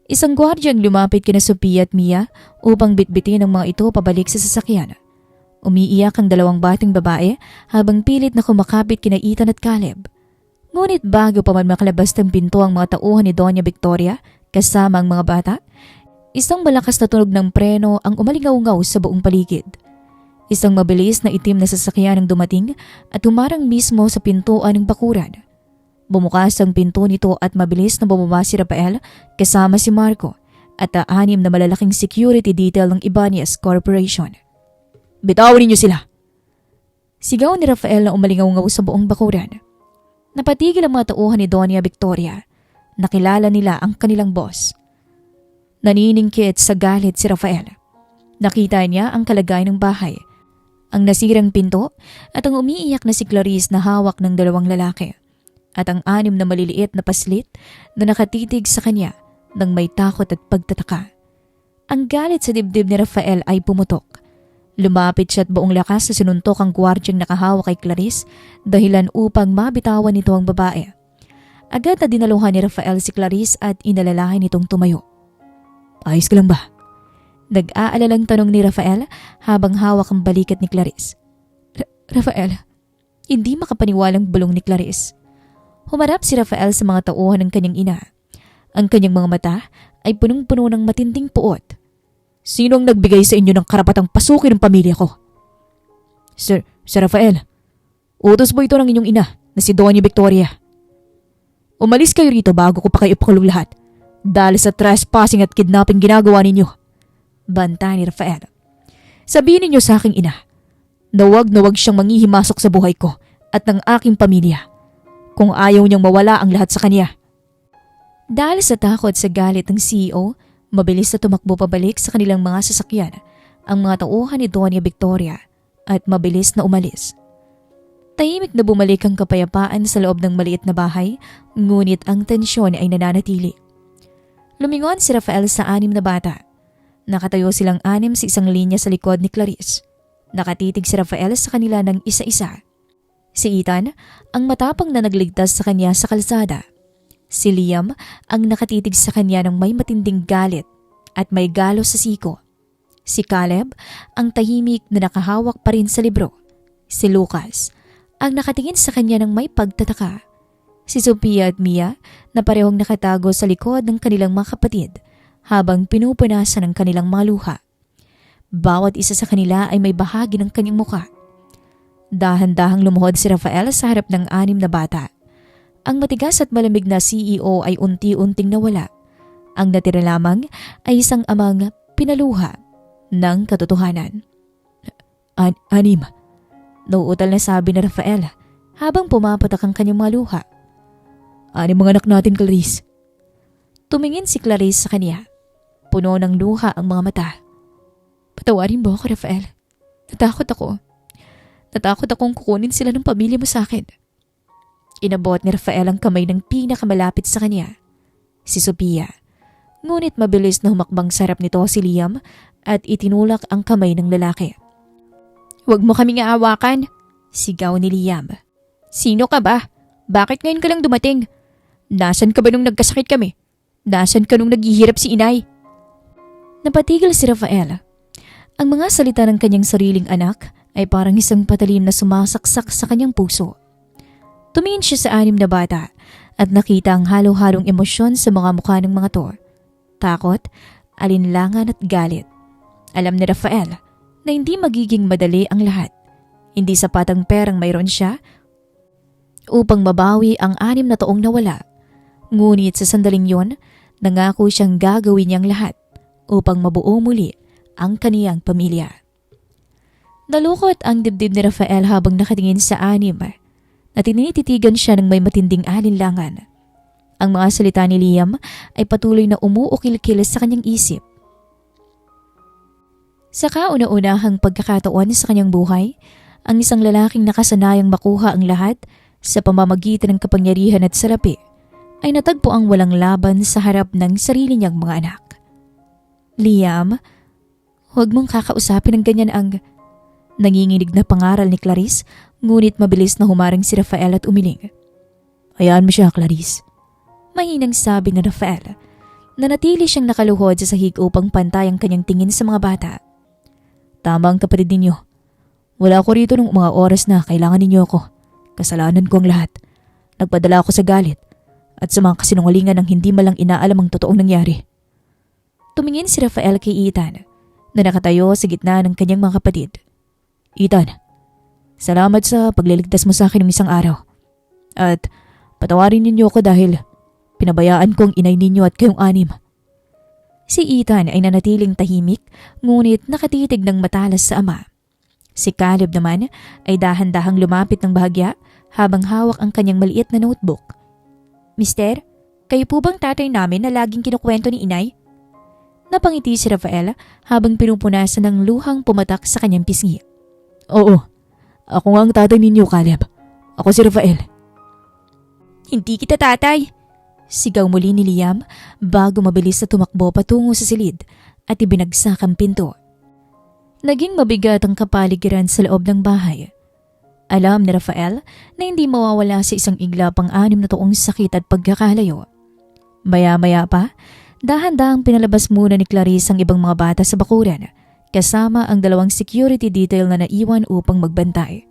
Isang gwardya ang lumapit kina Sophia at Mia upang bitbitin ang mga ito pabalik sa sasakyan. Umiiyak ang dalawang bating babae habang pilit na kumakapit kina Ethan at Caleb. Ngunit bago pa man makalabas ng pinto ang mga tauhan ni Doña Victoria kasama ang mga bata, isang malakas na tunog ng preno ang umalingaw-ngaw sa buong paligid. Isang mabilis na itim na sasakyan ang dumating at humarang mismo sa pintuan ng bakuran. Bumukas ang pinto nito at mabilis na bumaba si Rafael kasama si Marco at anim na malalaking security detail ng Ibanez Corporation. Bitawan ninyo sila! Sigaw ni Rafael na umalingaw-ngaw sa buong bakuran. Napatigil ang mga tauhan ni Doña Victoria. Nakilala nila ang kanilang boss. Naniningkit sa galit si Rafael. Nakita niya ang kalagayan ng bahay, ang nasirang pinto at ang umiiyak na si Clarice na hawak ng dalawang lalaki at ang anim na maliliit na paslit na nakatitig sa kanya nang may takot at pagtataka. Ang galit sa dibdib ni Rafael ay pumutok. Lumapit siya at buong lakas na sinuntok ang gwardyang nakahawak kay Clarice dahilan upang mabitawan nito ang babae. Agad na dinaluhan ni Rafael si Clarice at inalalahan nitong tumayo. Ayos ka lang ba? Nag-aalalang tanong ni Rafael habang hawak ang balikat ni Clarice. Rafael, hindi makapaniwalang bulong ni Clarice. Humarap si Rafael sa mga tauhan ng kanyang ina. Ang kanyang mga mata ay punong-puno ng matinding puot. Sino ang nagbigay sa inyo ng karapatang pasukin ang pamilya ko? Sir Rafael, utos mo ito ng inyong ina na si Doña Victoria. Umalis kayo rito bago ko pa kayo ipakulong lahat dahil sa trespassing at kidnapping ginagawa ninyo. Banta ni Rafael. Sabihin ninyo sa aking ina na wag siyang manghihimasok sa buhay ko at ng aking pamilya kung ayaw niyang mawala ang lahat sa kanya. Dahil sa takot sa galit ng CEO, mabilis na tumakbo pabalik sa kanilang mga sasakyan ang mga tauhan ni Doña Victoria at mabilis na umalis. Tahimik na bumalik ang kapayapaan sa loob ng maliit na bahay, ngunit ang tensyon ay nananatili. Lumingon si Rafael sa anim na bata. Nakatayo silang anim sa isang linya sa likod ni Clarice. Nakatitig si Rafael sa kanila ng isa-isa. Si Ethan ang matapang na nagligtas sa kanya sa kalsada. Si Liam ang nakatitig sa kanya ng may matinding galit at may galos sa siko. Si Caleb ang tahimik na nakahawak pa rin sa libro. Si Lucas ang nakatingin sa kanya ng may pagtataka. Si Sophia at Mia na parehong nakatago sa likod ng kanilang mga kapatid habang pinupunasan ang kanilang mga luha. Bawat isa sa kanila ay may bahagi ng kanyang muka. Dahan-dahang lumuhod si Rafael sa harap ng anim na bata. Ang matigas at malamig na CEO ay unti-unting nawala. Ang natira lamang ay isang amang pinaluha ng katotohanan. Anim, nauutal na sabi ni Rafael habang pumapatak ang kanyang mga luha. Anim mga anak natin, Clarice. Tumingin si Clarice sa kanya. Puno ng luha ang mga mata. Patawarin mo ako, Rafael. Natakot ako. Natakot akong kukunin sila ng pamilya mo sa akin. Inabot ni Rafael ang kamay ng pinakamalapit sa kanya, si Sophia. Ngunit mabilis na humakbang sa harap nito si Liam at itinulak ang kamay ng lalaki. "Huwag mo kaming aawakan," sigaw ni Liam. "Sino ka ba? Bakit ngayon ka lang dumating? Nasaan ka ba nung nagkasakit kami? Nasaan ka nung naghihirap si inay?" Napatigil si Rafael. Ang mga salita ng kanyang sariling anak ay parang isang patalim na sumasaksak sa kanyang puso. Tumingin siya sa 6 na bata at nakita ang halo-halong emosyon sa mga mukha ng mga to. Takot, alinlangan at galit. Alam ni Rafael na hindi magiging madali ang lahat. Hindi sapat ang perang mayroon siya upang mabawi ang 6 na taong nawala. Ngunit sa sandaling yon, nangako siyang gagawin niyang lahat upang mabuo muli ang kaniyang pamilya. Nalukot ang dibdib ni Rafael habang nakatingin sa 6 na tinititigan siya ng may matinding alinlangan. Ang mga salita ni Liam ay patuloy na umuukil-kil sa kanyang isip. Sa kauna-unahang pagkakataon sa kanyang buhay, ang isang lalaking nakasanayang makuha ang lahat sa pamamagitan ng kapangyarihan at salapi ay natagpo ang walang laban sa harap ng sarili niyang mga anak. "Liam, huwag mong kakausapin ng ganyan ang..." Nanginginig na pangaral ni Clarice, ngunit mabilis na humaring si Rafael at umiling. "Hayaan mo siya, Clarice." Mahinang sabi ng Rafael. Nanatili siyang nakaluhod sa sahig upang pantay ang kanyang tingin sa mga bata. "Tama ang kapatid ninyo. Wala ako rito nung mga oras na kailangan ninyo ako. Kasalanan ko ang lahat. Nagpadala ako sa galit at sa mga kasinungalingan ng hindi malang inaalam ang totoong nangyari." Tumingin si Rafael kay Ethan na nakatayo sa gitna ng kanyang mga kapatid. "Ethan, salamat sa pagliligtas mo sa akin ng isang araw. At patawarin ninyo ako dahil pinabayaan ko ang inay ninyo at kayong 6. Si Ethan ay nanatiling tahimik ngunit nakatitig ng matalas sa ama. Si Caleb naman ay dahan-dahang lumapit ng bahagya habang hawak ang kanyang maliit na notebook. "Mister, kayo po bang tatay namin na laging kinukwento ni inay?" Napangiti si Rafael habang pinupunasan ng luhang pumatak sa kanyang pisngi. "Oo, ako nga ang tatay ninyo, Caleb. Ako si Rafael." "Hindi kita tatay," sigaw muli ni Liam bago mabilis na tumakbo patungo sa silid at ibinagsak ang pinto. Naging mabigat ang kapaligiran sa loob ng bahay. Alam ni Rafael na hindi mawawala sa isang iglap ang 6 na taong sakit at pagkakalayo. Maya-maya pa, dahan-dahang pinalabas muna ni Clarice ang ibang mga bata sa bakuran kasama ang 2 security detail na naiwan upang magbantay.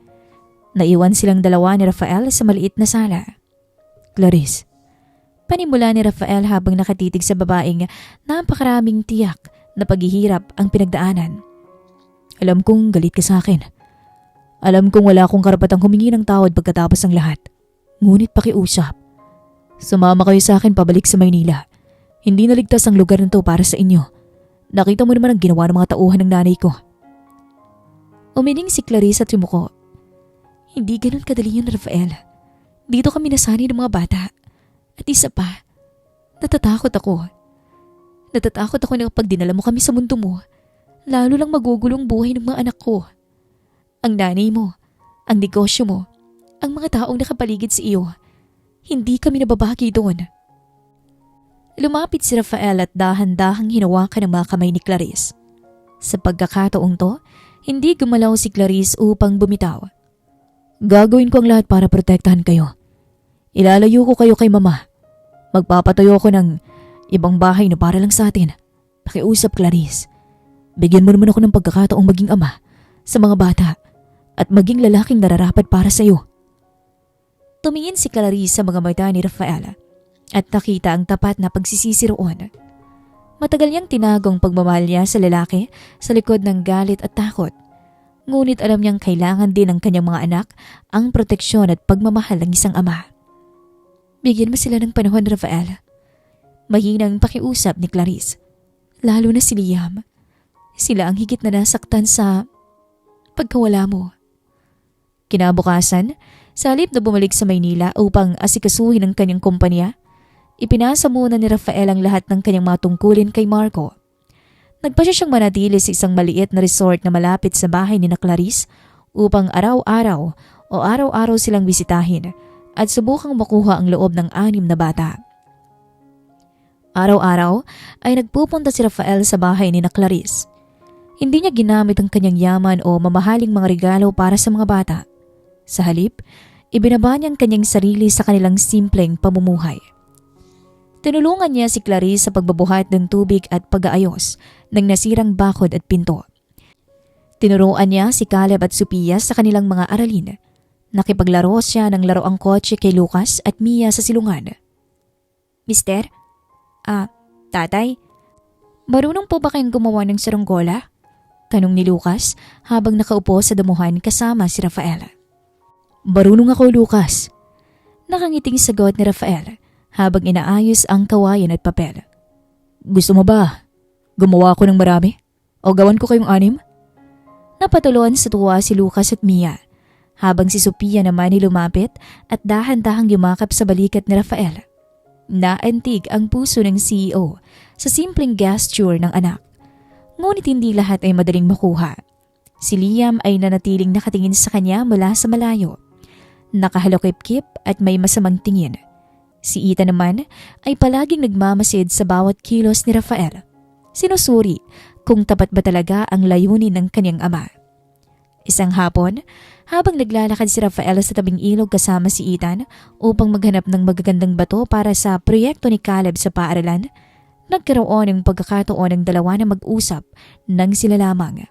Naiwan silang 2 ni Rafael sa maliit na sala. "Clarice," panimula ni Rafael habang nakatitig sa babaeng napakaraming tiyak na paghihirap ang pinagdaanan. "Alam kong galit ka sa akin. Alam kong wala akong karapatang humingi ng tawad pagkatapos ng lahat. Ngunit pakiusap. Sumama kayo sa akin pabalik sa Maynila. Hindi naligtas ang lugar na to para sa inyo. Nakita mo naman ang ginawa ng mga tauhan ng nanay ko." Umiling si Clarice at yumuko. "Hindi ganun kadali yun, Rafael. Dito kami nasanay ng mga bata. At isa pa, natatakot ako. Natatakot ako na kapag dinala mo kami sa mundo mo, lalo lang magugulong buhay ng mga anak ko. Ang nanay mo, ang negosyo mo, ang mga taong nakapaligid sa iyo, hindi kami nababagi doon." Lumapit si Rafael at dahan-dahang hinawakan ang mga kamay ni Clarice. Sa pagkakataong to, hindi gumalaw si Clarice upang bumitaw. "Gagawin ko ang lahat para protektahan kayo. Ilalayo ko kayo kay mama. Magpapatayo ko ng ibang bahay na para lang sa atin. Pakiusap, Clarice. Bigyan mo naman ako ng pagkakataong maging ama sa mga bata at maging lalaking nararapat para sa iyo." Tumingin si Clarice sa mga mata ni Rafael at nakita ang tapat na pagsisisi roon. Matagal niyang tinagong pagmamahal niya sa lalaki sa likod ng galit at takot. Ngunit alam niyang kailangan din ng kanyang mga anak ang proteksyon at pagmamahal ng isang ama. "Bigyan mo sila ng panahon, Rafael." Mahinang pakiusap ni Clarice. "Lalo na si Liam. Sila ang higit na nasaktan sa pagkawala mo." Kinabukasan, sa halip na bumalik sa Maynila upang asikasuhin ang kanyang kumpanya, ipinasa muna ni Rafael ang lahat ng kanyang mga tungkulin kay Marco. Nagpasya siyang manatili sa isang maliit na resort na malapit sa bahay ni na Clarice upang araw-araw silang bisitahin at subukang makuha ang loob ng 6 na bata. Araw-araw ay nagpupunta si Rafael sa bahay ni na Clarice. Hindi niya ginamit ang kanyang yaman o mamahaling mga regalo para sa mga bata. Sa halip, ibinaba niya ang kanyang sarili sa kanilang simpleng pamumuhay. Tinulungan niya si Clarice sa pagbabuhat ng tubig at pag-aayos ng nasirang bakod at pinto. Tinuruan niya si Caleb at Sophia sa kanilang mga aralin. Nakipaglaro siya ng laroang kotse kay Lucas at Mia sa silungan. Mister? Tatay? Marunong po ba kayong gumawa ng saranggola? Tanong ni Lucas habang nakaupo sa damuhan kasama si Rafael. Marunong ako, Lucas. Nakangiting sagot ni Rafael habang inaayos ang kawayan at papel. Gusto mo ba? Gumawa ako ng marami? O gawan ko kayong 6? Napatuloan sa tuwa si Lucas at Mia, habang si Sophia naman ay lumapit at dahan-dahang yumakap sa balikat ni Rafael. Naantig ang puso ng CEO sa simpleng gesture ng anak. Ngunit hindi lahat ay madaling makuha. Si Liam ay nanatiling nakatingin sa kanya mula sa malayo. Nakahalokip-kip at may masamang tingin. Si Ethan naman ay palaging nagmamasid sa bawat kilos ni Rafael. Sinusuri kung tapat ba talaga ang layunin ng kanyang ama. Isang hapon, habang naglalakad si Rafael sa tabing ilog kasama si Ethan upang maghanap ng magagandang bato para sa proyekto ni Caleb sa paaralan, nagkaroon ng pagkakataon ng dalawa na mag-usap nang sila lamang.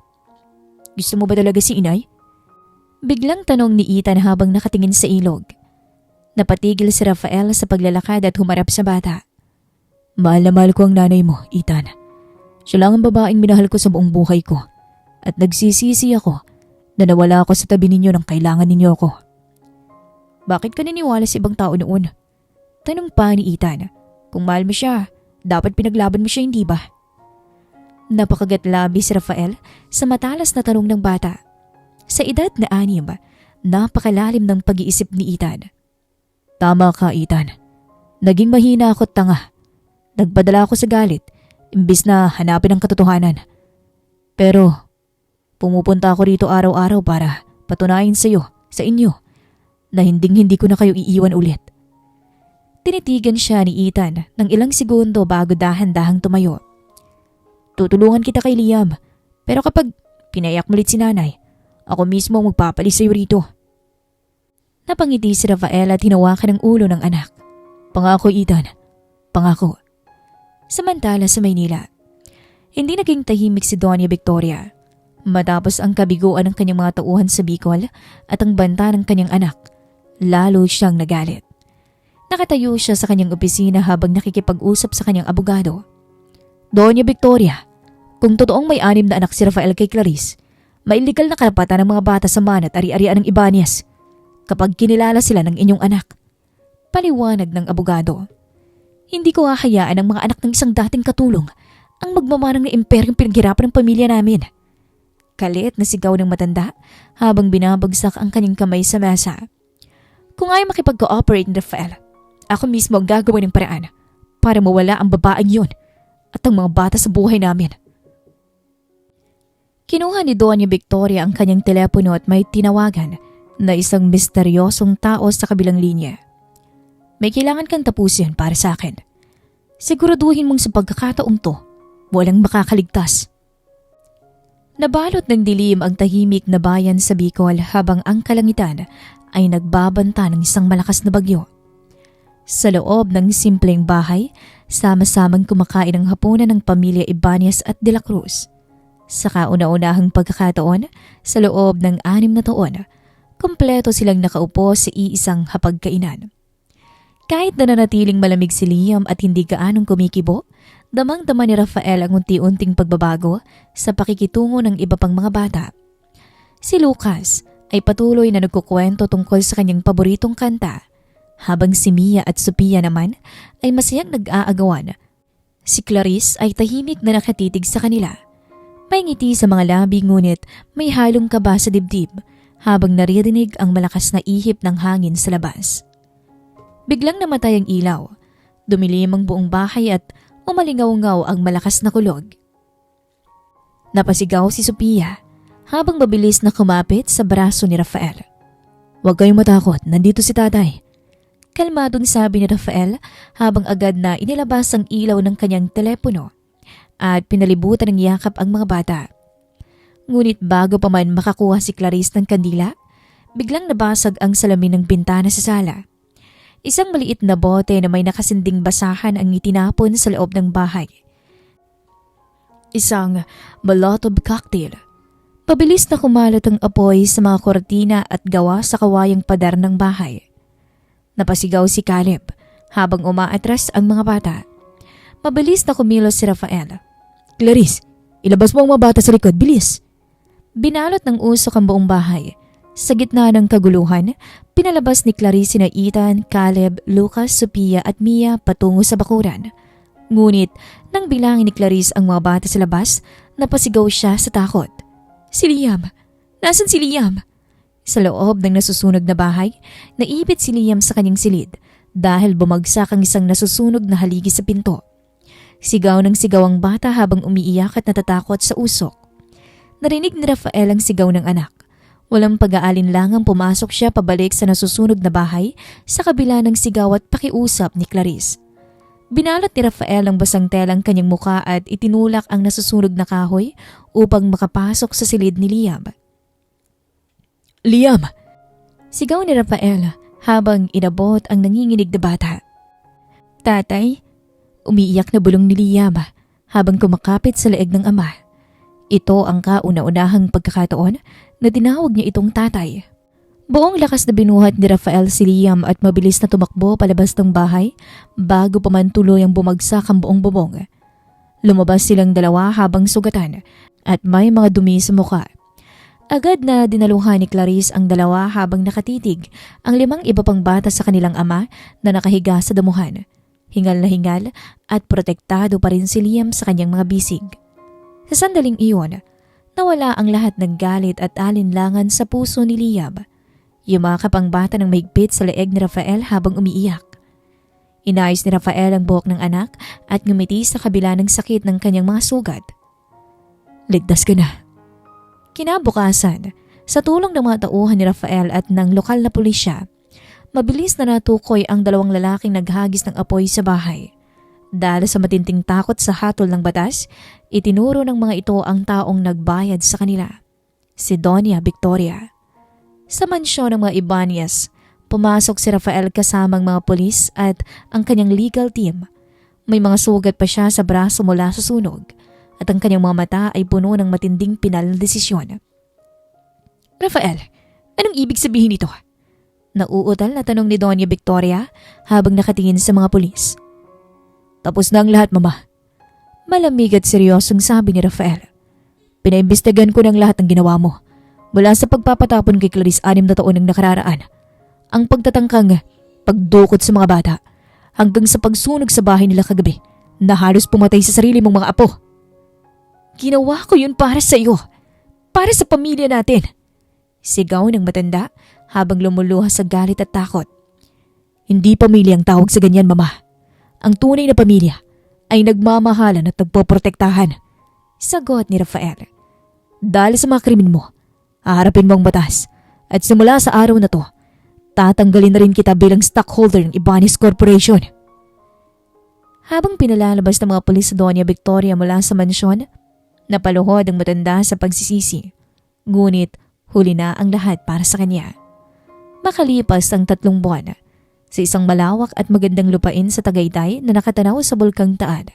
Gusto mo ba talaga si inay? Biglang tanong ni Ethan habang nakatingin sa ilog. Napatigil si Rafael sa paglalakad at humarap sa bata. Mahal na mahal ko ang nanay mo, Ethan. Siya lang ang babaeng minahal ko sa buong buhay ko at nagsisisi ako na nawala ako sa tabi ninyo nang kailangan ninyo ako. Bakit ka niniwala sa ibang tao noon? Tanong pa ni Ethan. Kung mahal mo siya, dapat pinaglaban mo siya, hindi ba? Napakagatlabi si Rafael sa matalas na tanong ng bata. Sa edad na 6, napakalalim ng pag-iisip ni Ethan. Tama ka, Ethan. Naging mahina ako at tanga. Nagpadala ako sa galit imbis na hanapin ang katotohanan. Pero pumupunta ako rito araw-araw para patunayan sa inyo, na hindi ko na kayo iiwan ulit. Tinitigan siya ni Ethan ng ilang segundo bago dahan-dahang tumayo. Tutulungan kita kay Liam, pero kapag pinayak mo ulit si nanay, ako mismo ang magpapalis sa'yo rito. Napangiti si Rafael at hinawakan ang ulo ng anak. Pangako, Ethan. Pangako. Samantala sa Maynila, hindi naging tahimik si Doña Victoria. Matapos ang kabiguan ng kanyang mga tauhan sa Bicol at ang banta ng kanyang anak, lalo siyang nagalit. Nakatayo siya sa kanyang opisina habang nakikipag-usap sa kanyang abogado. Doña Victoria, kung totoong may 6 na anak si Rafael kay Clarice, may illegal na karapatan ng mga bata sa manat ari-arian ng Ibanez kapag kinilala sila ng inyong anak. Paliwanag ng abogado. Hindi ko hahayaan ang mga anak ng isang dating katulong ang magmamanang na imperyong pinaghirapan ng pamilya namin. Kalit na sigaw ng matanda habang binabagsak ang kanyang kamay sa mesa. Kung ayaw makipag-cooperate ni Rafael, ako mismo ang gagawin ng paraan para mawala ang babaeng yun at ang mga bata sa buhay namin. Kinuha ni Doña Victoria ang kanyang telepono at may tinawagan na isang misteryosong tao sa kabilang linya. May kailangan kang tapusin para sa akin. Siguraduhin mong sa pagkakataong to, walang makakaligtas. Nabalot ng dilim ang tahimik na bayan sa Bicol habang ang kalangitan ay nagbabanta ng isang malakas na bagyo. Sa loob ng simpleng bahay, sama-samang kumakain ang hapunan ng pamilya Ibanez at De La Cruz. Sa kauna-unahang pagkakataon, sa loob ng 6 na taon, kompleto silang nakaupo sa iisang hapagkainan. Kahit na nanatiling malamig si Liam at hindi gaanong kumikibo, damang-dama ni Rafael ang unti-unting pagbabago sa pakikitungo ng iba pang mga bata. Si Lucas ay patuloy na nagkukwento tungkol sa kanyang paboritong kanta, habang si Mia at Sophia naman ay masayang nag-aagawan. Si Clarice ay tahimik na nakatitig sa kanila. May ngiti sa mga labi ngunit may halong kaba sa dibdib habang naririnig ang malakas na ihip ng hangin sa labas. Biglang namatay ang ilaw. Dumilim ang buong bahay at umalingaw-ngaw ang malakas na kulog. Napasigaw si Sophia habang mabilis na kumapit sa braso ni Rafael. Huwag kayong matakot, nandito si tatay. Kalmadong sabi ni Rafael habang agad na inilabas ang ilaw ng kanyang telepono at pinalibutan ng yakap ang mga bata. Ngunit bago pa man makakuha si Clarice ng kandila, biglang nabasag ang salamin ng bintana sa sala. Isang maliit na bote na may nakasinding basahan ang itinapon sa loob ng bahay. Isang Molotov cocktail. Pabilis na kumalat ang apoy sa mga kortina at gawa sa kawayang pader ng bahay. Napasigaw si Caleb habang umaatras ang mga bata. Mabilis na kumilos si Rafael. Clarice, ilabas mo ang mga bata sa likod, bilis! Binalot ng usok ang buong bahay. Sa gitna ng kaguluhan, pinalabas ni Clarice na Ethan, Caleb, Lucas, Sophia at Mia patungo sa bakuran. Ngunit nang bilangin ni Clarice ang mga bata sa labas, napasigaw siya sa takot. Si Liam! Nasaan si Liam? Sa loob ng nasusunog na bahay, naipit si Liam sa kanyang silid dahil bumagsak ang isang nasusunog na haligi sa pinto. Sigaw ng sigaw ang bata habang umiiyak at natatakot sa usok. Narinig ni Rafael ang sigaw ng anak. Walang pag-aalinlangang pumasok siya pabalik sa nasusunog na bahay sa kabila ng sigaw at pakiusap ni Clarice. Binalot ni Rafael ang basang telang kanyang muka at itinulak ang nasusunog na kahoy upang makapasok sa silid ni Liam. Liam! Sigaw ni Rafael habang inabot ang nanginginig na bata. Tatay? Umiiyak na bulong ni Liam habang kumakapit sa leeg ng ama. Ito ang kauna-unahang pagkakataon na tinawag niya itong tatay. Buong lakas na binuhat ni Rafael si Liam at mabilis na tumakbo palabas ng bahay bago pa man tuluyang bumagsak ang buong bubong. Lumabas silang dalawa habang sugatan at may mga dumi sa mukha. Agad na dinaluhan ni Clarice ang dalawa habang nakatitig ang 5 iba pang bata sa kanilang ama na nakahiga sa damuhan. Hingal na hingal at protektado pa rin si Liam sa kanyang mga bisig. Sa sandaling iyon, nawala ang lahat ng galit at alinlangan sa puso ni Liam. Yumakap ang bata ng mahigpit sa leeg ni Rafael habang umiiyak. Inayos ni Rafael ang buhok ng anak at ngumiti sa kabila ng sakit ng kanyang mga sugat. Ligtas ka na. Kinabukasan, sa tulong ng mga tauhan ni Rafael at ng lokal na pulisya, mabilis na natukoy ang 2 lalaking naghagis ng apoy sa bahay. Dahil sa matinding takot sa hatol ng batas, itinuro ng mga ito ang taong nagbayad sa kanila, si Doña Victoria. Sa mansyon ng mga Ibanez, pumasok si Rafael kasamang mga pulis at ang kanyang legal team. May mga sugat pa siya sa braso mula sa sunog at ang kanyang mga mata ay puno ng matinding pinal na desisyon. Rafael, anong ibig sabihin nito? Nauutal na tanong ni Doña Victoria habang nakatingin sa mga pulis. Tapos na ang lahat, mama. Malamig at seryosong sabi ni Rafael. Pinaimbestigan ko ng lahat ng ginawa mo. Mula sa pagpapatapon kay Clarice 6 na taon ang nakararaan, ang pagtatangkang pagdukot sa mga bata, hanggang sa pagsunog sa bahay nila kagabi na halos pumatay sa sarili mong mga apo. Ginawa ko yun para sa iyo, para sa pamilya natin. Sigaw ng matanda habang lumuluha sa galit at takot. Hindi pamilya ang tawag sa ganyan, mama. Ang tunay na pamilya ay nagmamahalan at nagpoprotektahan. Sagot ni Rafael. Dahil sa mga krimen mo, haharapin mo ang batas at simula sa araw na to, tatanggalin na rin kita bilang stockholder ng Ibanez Corporation. Habang pinalalabas ng mga pulis sa Doña Victoria mula sa mansyon, napaluhod ang matanda sa pagsisisi. Ngunit huli na ang lahat para sa kanya. Makalipas ang 3 buwan, sa isang malawak at magandang lupain sa Tagaytay na nakatanaw sa Bulkang Taad,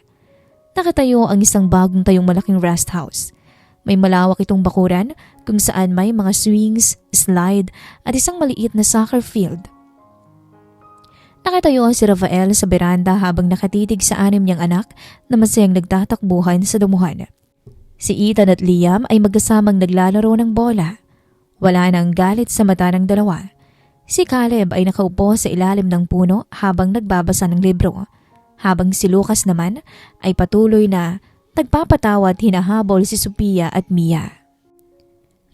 nakatayo ang isang bagong tayong malaking rest house. May malawak itong bakuran kung saan may mga swings, slide at isang maliit na soccer field. Nakatayo si Rafael sa beranda habang nakatitig sa 6 niyang anak na masayang nagtatakbuhan sa dumuhan. Si Ethan at Liam ay magkasamang naglalaro ng bola. Wala nang galit sa mata ng dalawa. Si Caleb ay nakaupo sa ilalim ng puno habang nagbabasa ng libro, habang si Lucas naman ay patuloy na nagpapatawa at hinahabol si Sophia at Mia.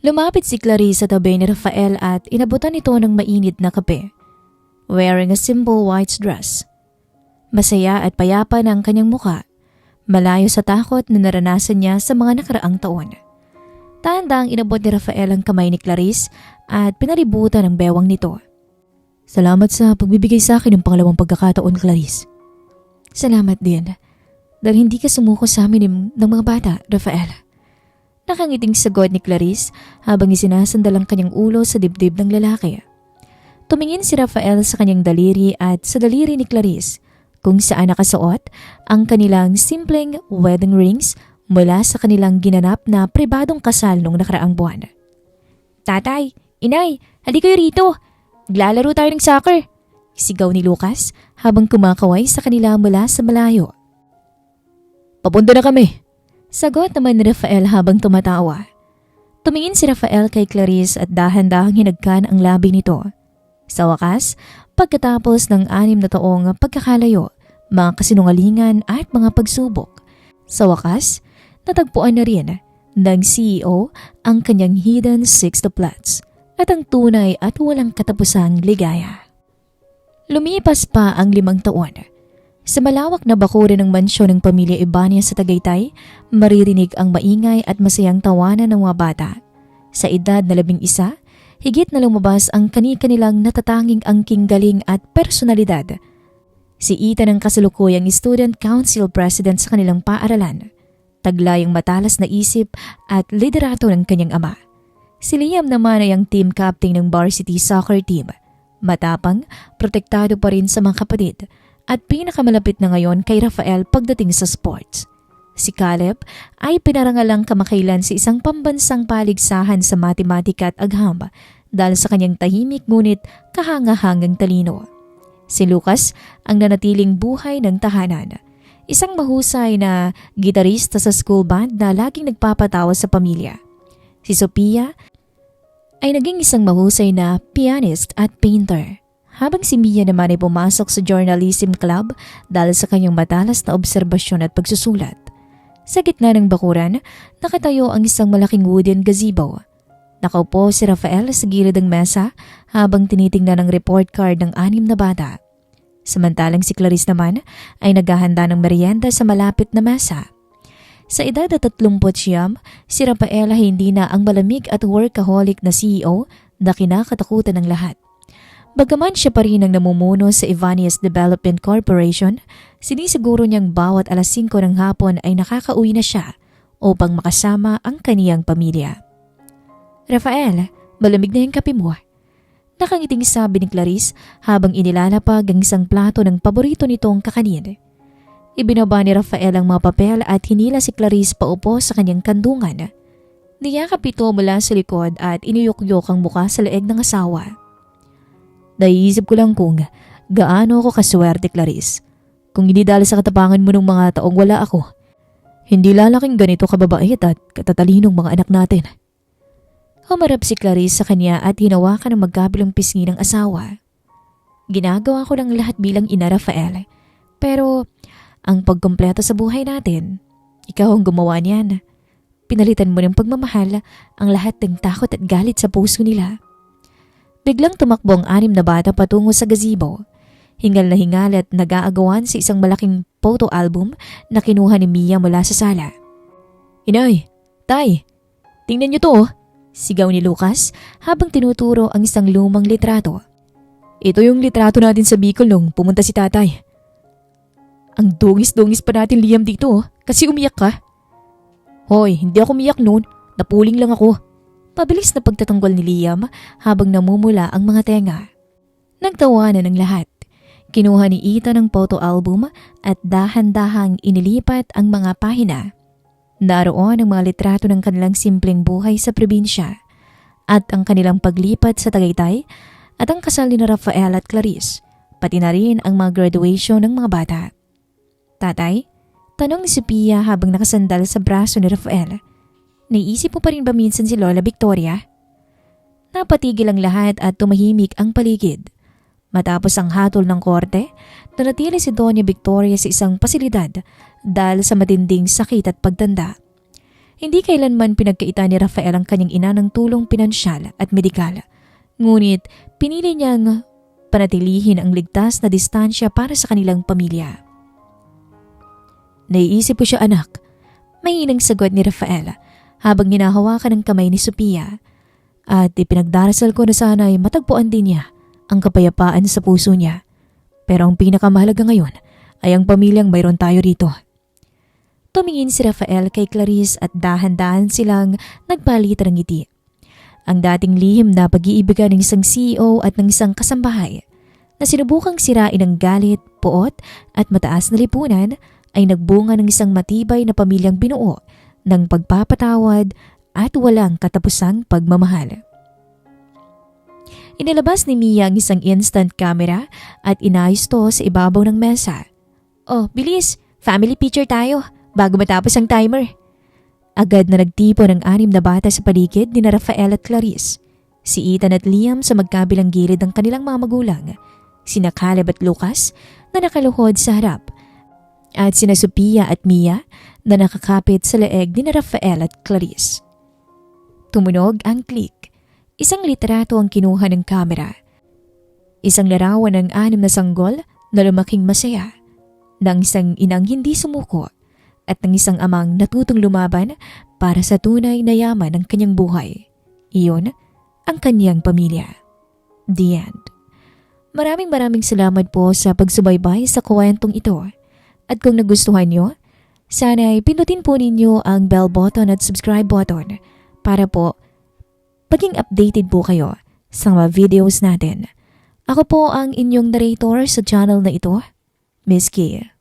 Lumapit si Clarice sa tabi ni Rafael at inabutan ito ng mainit na kape, wearing a simple white dress. Masaya at payapa ng kanyang muka, malayo sa takot na naranasan niya sa mga nakaraang taon. Tandang inabot ni Rafael ang kamay ni Clarice at pinalibutan ang bewang nito. Salamat sa pagbibigay sa akin ng pangalawang pagkakataon, Clarice. Salamat din. Dahil hindi ka sumuko sa amin ng mga bata, Rafael. Nakangiting sagot ni Clarice habang isinasandal ang kanyang ulo sa dibdib ng lalaki. Tumingin si Rafael sa kanyang daliri at sa daliri ni Clarice kung saan nakasuot ang kanilang simpleng wedding rings mula sa kanilang ginanap na pribadong kasal noong nakaraang buwan. Tatay, inay, halika kayo rito. Naglalaro tayo ng soccer. Sigaw ni Lucas habang kumakaway sa kanila mula sa malayo. Papunta na kami. Sagot naman ni Rafael habang tumatawa. Tumingin si Rafael kay Clarice at dahan-dahang hinagkan ang labi nito. Sa wakas, pagkatapos ng 6 na taong pagkakalayo, mga kasinungalingan at mga pagsubok, sa wakas, natagpuan na rin ng CEO ang kanyang hidden sextuplets at ang tunay at walang katapusang ligaya. Lumipas pa ang 5 taon. Sa malawak na bakuran ng mansyon ng pamilya Ibanez sa Tagaytay, maririnig ang maingay at masayang tawanan ng mga bata. Sa edad na 11, higit na lumabas ang kani-kanilang natatanging angking galing at personalidad. Si Ethan ang kasalukuyang student council president sa kanilang paaralan. Taglayang matalas na isip at liderato ng kanyang ama. Si Liam naman ay ang team captain ng varsity soccer team. Matapang, protektado pa rin sa mga kapatid at pinakamalapit na ngayon kay Rafael pagdating sa sports. Si Caleb ay pinarangalang kamakailan sa isang pambansang paligsahan sa matematika at agham dahil sa kanyang tahimik ngunit kahanga-hangang talino. Si Lucas ang nanatiling buhay ng tahanan. Isang mahusay na gitarista sa school band na laging nagpapatawa sa pamilya. Si Sophia ay naging isang mahusay na pianist at painter. Habang si Mia naman ay pumasok sa journalism club dahil sa kanyang matalas na obserbasyon at pagsusulat. Sa gitna ng bakuran, nakatayo ang isang malaking wooden gazebo. Nakaupo si Rafael sa gilid ng mesa habang tinitingnan ang report card ng 6 na bata. Samantalang si Clarice naman ay naghahanda ng merienda sa malapit na mesa. Sa edad na 30, si Rafael ay hindi na ang malamig at workaholic na CEO na kinakatakutan ng lahat. Bagaman siya pa rin ang namumuno sa Ibanez Development Corporation, sinisiguro niyang bawat alas 5 ng hapon ay nakakauwi na siya upang makasama ang kaniyang pamilya. Rafael, malamig na yung kape mo. Nakangiting sabi ni Clarice habang inilalapag ang isang plato ng paborito nitong kakanin. Ibinaba ni Rafael ang mga papel at hinila si Clarice paupo sa kanyang kandungan. Niyakap ito mula sa likod at iniyok-yok ang muka sa leeg ng asawa. Naiisip ko lang kung gaano ako kaswerte, Clarice. Kung hindi dahil sa katapangan mo ng mga taong wala ako, hindi lalaking ganito kababait at katatalinong mga anak natin. Humarap si Clarice sa kanya at hinawakan ang magkabilang pisngi ng asawa. Ginagawa ko lang lahat bilang ina, Rafael. Pero ang pagkumpleto sa buhay natin, ikaw ang gumawa niyan. Pinalitan mo ng pagmamahal ang lahat ng takot at galit sa puso nila. Biglang tumakbo ang 6 na bata patungo sa gazebo. Hingal na hingal at nag-aagawan sa isang malaking photo album na kinuha ni Mia mula sa sala. Inay, tay, tingnan niyo to oh. Sigaw ni Lucas habang tinuturo ang isang lumang litrato. Ito yung litrato natin sa Bicol nung pumunta si tatay. Ang dungis-dungis pa natin, Liam, dito oh, kasi umiyak ka. Hoy, hindi ako umiyak noon, napuling lang ako. Pabilis na pagtatanggol ni Liam habang namumula ang mga tenga. Nagtawanan ng lahat. Kinuha ni Ethan ang photo album at dahan-dahang inilipat ang mga pahina. Naroon ang mga litrato ng kanilang simpleng buhay sa probinsya at ang kanilang paglipat sa Tagaytay at ang kasal ni Rafael at Clarice, pati na rin ang mga graduation ng mga bata. Tatay, tanong ni Sophia habang nakasandal sa braso ni Rafael. Naisip mo pa rin ba minsan si Lola Victoria? Napatigil ang lahat at tumahimik ang paligid. Matapos ang hatol ng korte, nanatili si Doña Victoria sa isang pasilidad dahil sa matinding sakit at pagtanda. Hindi kailanman pinagkaita ni Rafael ang kanyang ina ng tulong pinansyal at medikal. Ngunit pinili niyang panatilihin ang ligtas na distansya para sa kanilang pamilya. Naiisip ko siya, anak. Mahinang sagot ni Rafael habang hinahawakan ang kamay ni Sophia. At ipinagdarasal ko na sana ay matagpuan din niya ang kapayapaan sa puso niya. Pero ang pinakamahalaga ngayon ay ang pamilyang mayroon tayo rito. Tumingin si Rafael kay Clarice at dahan-dahan silang nagpalitan ng ngiti. Ang dating lihim na pag-iibigan ng isang CEO at ng isang kasambahay na sinubukang sirain ng galit, poot at mataas na lipunan ay nagbunga ng isang matibay na pamilyang binuo ng pagpapatawad at walang katapusang pagmamahal. Inilabas ni Mia ang isang instant camera at inayos to sa ibabaw ng mesa. "Oh, bilis! Family picture tayo bago matapos ang timer." Agad na nagtipo ng 6 na bata sa paligid ni Rafael at Clarice. Si Ethan at Liam sa magkabilang gilid ng kanilang mga magulang. Sina Caleb at Lucas na nakaluhod sa harap. At sina Sophia at Mia na nakakapit sa leeg ni Rafael at Clarice. Tumunog ang click. Isang litrato ang kinuha ng kamera. Isang larawan ng 6 na sanggol na lumaking masaya. Ng isang inang hindi sumuko at ng isang amang natutong lumaban para sa tunay na yaman ng kanyang buhay. Iyon ang kanyang pamilya. The end. Maraming salamat po sa pagsubaybay sa kwentong ito. At kung nagustuhan nyo, sana ay pindutin po ninyo ang bell button at subscribe button para po maging updated po kayo sa mga videos natin. Ako po ang inyong narrator sa channel na ito, Miss Kia.